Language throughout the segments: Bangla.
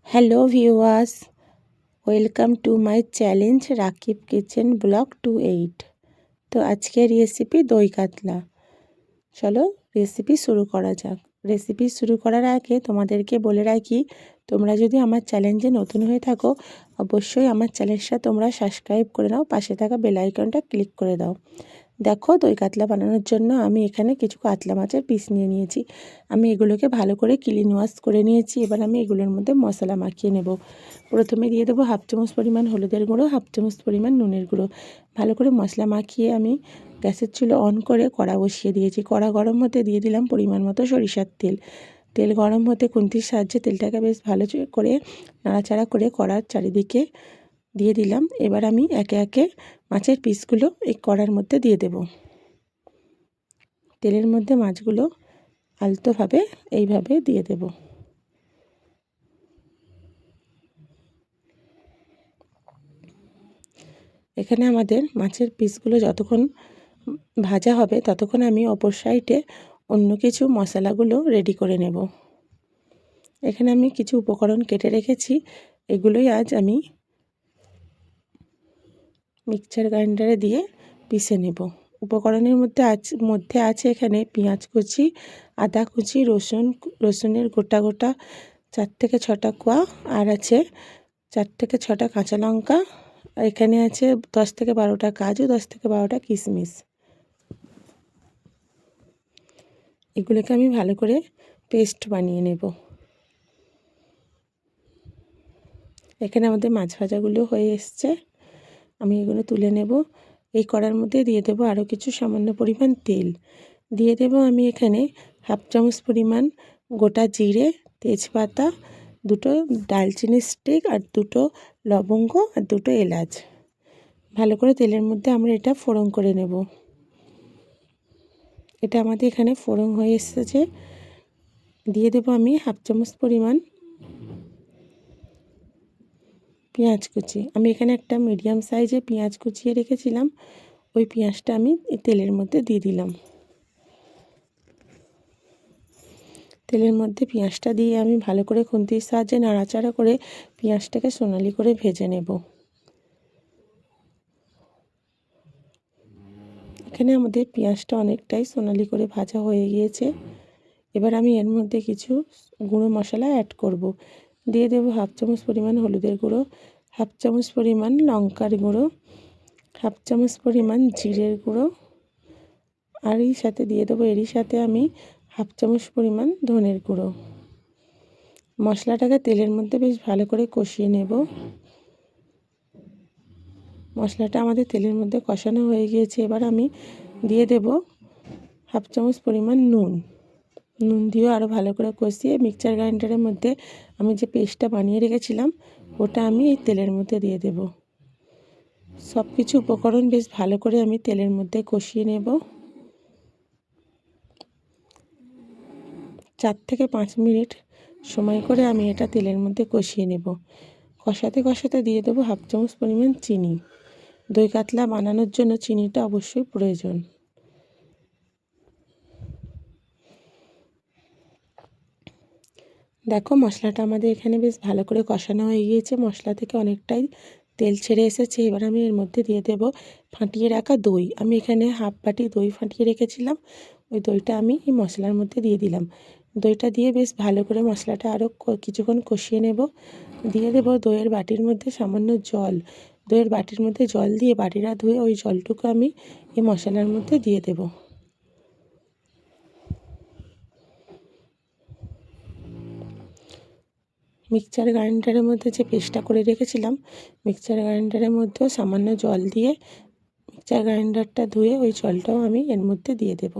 Hello viewers, welcome to my challenge Rakib kitchen blog 28। তো আজকের রেসিপি দই কাতলা। চলো রেসিপি শুরু করা যাক। রেসিপি শুরু করার আগে তোমাদেরকে বলে রাখি, তোমরা যদি আমার চ্যালেঞ্জে নতুন হয়ে থাকো অবশ্যই আমার চ্যানেলটা তোমরা সাবস্ক্রাইব করে নাও, পাশে থাকা বেল আইকনটা ক্লিক করে দাও। দেখো, দই কাতলা বানানোর জন্য আমি এখানে কিছু কাতলা মাছের পিস নিয়ে নিয়েছি। আমি এগুলোকে ভালো করে ক্লিন ওয়াশ করে নিয়েছি। এবার আমি এগুলোর মধ্যে মশলা মাখিয়ে নেব। প্রথমে দিয়ে দেবো হাফ চামচ পরিমাণ হলুদের গুঁড়ো, হাফ চামচ পরিমাণ নুনের গুঁড়ো। ভালো করে মশলা মাখিয়ে আমি গ্যাসের চুলো অন করে কড়া বসিয়ে দিয়েছি। কড়া গরম হতে দিয়ে দিলাম পরিমাণ মতো সরিষার তেল। তেল গরম হতে খুন্তির সাহায্যে তেলটাকে বেশ ভালো করে নাড়াচাড়া করে কড়ার চারিদিকে দিয়ে দিলাম। এবার আমি একে একে মাছের পিসগুলো এই কড়ার মধ্যে দিয়ে দেব। তেলের মধ্যে মাছগুলো আলতোভাবে এইভাবে দিয়ে দেব। এখানে আমাদের মাছের পিসগুলো যতক্ষণ ভাজা হবে ততক্ষণ আমি অপর সাইডে অন্য কিছু মশলাগুলো রেডি করে নেব। এখানে আমি কিছু উপকরণ কেটে রেখেছি, এগুলোই আজ আমি মিক্সচার গ্রাইন্ডারে দিয়ে পিষে নেব। উপকরণের মধ্যে আছে এখানে পেঁয়াজ কুচি, আদা কুচি, রসুনের গোটা 4 থেকে 6টা কোয়া, আর আছে 4 থেকে 6টা কাঁচা লঙ্কা, আর এখানে আছে 10 থেকে 12টা কাজু, 10 থেকে 12টা কিশমিশ। এগুলোকে আমি ভালো করে পেস্ট বানিয়ে নেব। এখানে আমাদের মাছ ভাজাগুলো হয়ে এসছে, আমি এগুলো তুলে নেব। এই কড়ার মধ্যে দিয়ে দেব আরও কিছু সামান্য পরিমাণ তেল। দিয়ে দেব আমি এখানে হাফ চামচ পরিমাণ গোটা জিরে, তেজপাতা, 2টো দারচিনি স্টিক, আর 2টো লবঙ্গ, আর 2টো এলাচ। ভালো করে তেলের মধ্যে আমরা এটা ফোড়ন করে নেব। এটা আমাদের এখানে ফোড়ন হয়ে এসেছে। দিয়ে দেব আমি হাফ চামচ পরিমাণ পেঁয়াজ কুচি। আমি এখানে একটা মিডিয়াম সাইজে পেঁয়াজ কুচিয়ে রেখেছিলাম, ওই পেঁয়াজটা আমি এই তেলের মধ্যে দিয়ে দিলাম। তেলের মধ্যে পেঁয়াজটা দিয়ে আমি ভালো করে খুন্তির সাহায্যে নাড়াচাড়া করে পেঁয়াজটাকে সোনালি করে ভেজে নেব। এখানে আমাদের পেঁয়াজটা অনেকটাই সোনালি করে ভাজা হয়ে গিয়েছে। এবার আমি এর মধ্যে কিছু গুঁড়ো মশলা অ্যাড করব। দিয়ে দেব হাফ চামচ পরিমাণ হলুদের গুঁড়ো, হাফ চামচ পরিমাণ লঙ্কার গুঁড়ো, হাফ চামচ পরিমাণ জিরের গুঁড়ো, আর এর সাথে দিয়ে দেবো এরই সাথে আমি হাফ চামচ পরিমাণ ধনের গুঁড়ো। মশলাটাকে তেলের মধ্যে বেশ ভালো করে কষিয়ে নেব। মশলাটা আমাদের তেলের মধ্যে কষানো হয়ে গিয়েছে। এবার আমি দিয়ে দেব হাফ চামচ পরিমাণ নুন দিয়েও আরও ভালো করে কষিয়ে মিক্সচার গ্রাইন্ডারের মধ্যে আমি যে পেস্টটা বানিয়ে রেখেছিলাম ওটা আমি এই তেলের মধ্যে দিয়ে দেব। সব কিছু উপকরণ বেশ ভালো করে আমি তেলের মধ্যে কষিয়ে নেব। 4 থেকে 5 মিনিট সময় করে আমি এটা তেলের মধ্যে কষিয়ে নেব। কষাতে কষাতে দিয়ে দেবো হাফ চামচ পরিমাণ চিনি। দই কাতলা বানানোর জন্য চিনিটা অবশ্যই প্রয়োজন। দেখো, মশলাটা আমাদের এখানে বেশ ভালো করে কষানো হয়ে গিয়েছে, মশলা থেকে অনেকটাই তেল ছেড়ে এসেছে। এবার আমি এর মধ্যে দিয়ে দেব ফাটিয়ে রাখা দই। আমি এখানে হাফ বাটি দই ফাটিয়ে রেখেছিলাম, ওই দইটা আমি এই মশলার মধ্যে দিয়ে দিলাম। দইটা দিয়ে বেশ ভালো করে মশলাটা আরও কিছুক্ষণ কষিয়ে নেব। দিয়ে দেব দইয়ের বাটির মধ্যে সামান্য জল। দইয়ের বাটির মধ্যে জল দিয়ে বাটিটা ধুয়ে ওই জলটুকু আমি এই মশলার মধ্যে দিয়ে দেব। মিক্সচার গ্রাইন্ডারের মধ্যে যে পেস্টটা করে রেখেছিলাম, মিক্সচার গ্রাইন্ডারের মধ্যেও সামান্য জল দিয়ে মিক্সচার গ্রাইন্ডারটা ধুয়ে ওই জলটাও আমি এর মধ্যে দিয়ে দেব।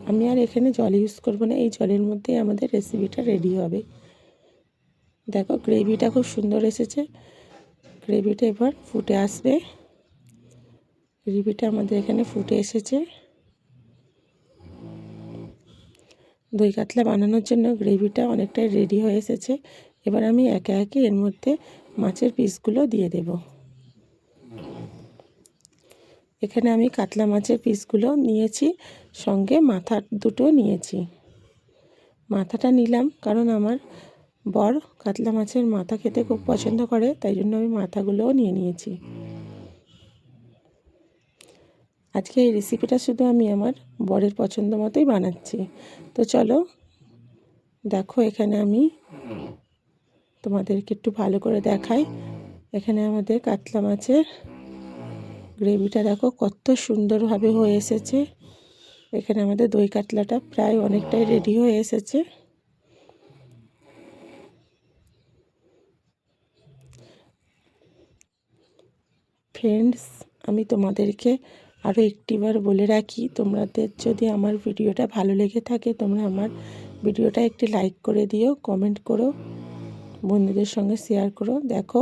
আমি আর এখানে জল ইউজ করব না, এই জলের মধ্যেই আমাদের রেসিপিটা রেডি হবে। দেখো, গ্রেভিটা খুব সুন্দর এসেছে। গ্রেভিটা এবার ফুটে আসবে। গ্রেভিটা আমাদের এখানে ফুটে এসেছে। দই কাতলা বানানোর জন্য গ্রেভিটা অনেকটাই রেডি হয়ে এসেছে। এবার আমি একে একে এর মধ্যে মাছের পিসগুলো দিয়ে দেব। এখানে আমি কাতলা মাছের পিসগুলো নিয়েছি, সঙ্গে মাথা দুটো নিয়েছি। মাথাটা নিলাম কারণ আমার বর কাতলা মাছের মাথা খেতে খুব পছন্দ করে, তাই জন্য আমি মাথাগুলোও নিয়ে নিয়েছি। আজকে এই রেসিপিটা শুধু আমি আমার বরের পছন্দ মতোই বানাচ্ছি। তো চলো দেখো, এখানে আমি তোমাদেরকে একটু ভালো করে দেখাই। এখানে আমাদের কাতলা মাছের গ্রেভিটা দেখো কত সুন্দরভাবে হয়ে এসেছে। এখানে আমাদের দই কাতলাটা প্রায় অনেকটাই রেডি হয়ে এসেছে। ফ্রেন্ডস, আমি তোমাদেরকে আরও একটিবার বলে রাখি, তোমাদের যদি আমার ভিডিওটা ভালো লেগে থাকে তোমরা আমার ভিডিওটা একটি লাইক করে দিও, কমেন্ট করো, বন্ধুদের সঙ্গে শেয়ার করো। দেখো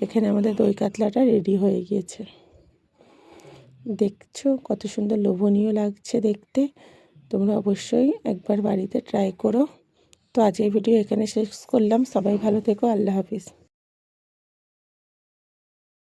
এখানে আমাদের দই কাতলাটা রেডি হয়ে গিয়েছে। দেখছো কত সুন্দর লোভনীয় লাগছে দেখতে। তোমরা অবশ্যই একবার বাড়িতে ট্রাই করো। তো আজকের ভিডিও এখানে শেষ করলাম। সবাই ভালো থেকো। আল্লাহ হাফিজ।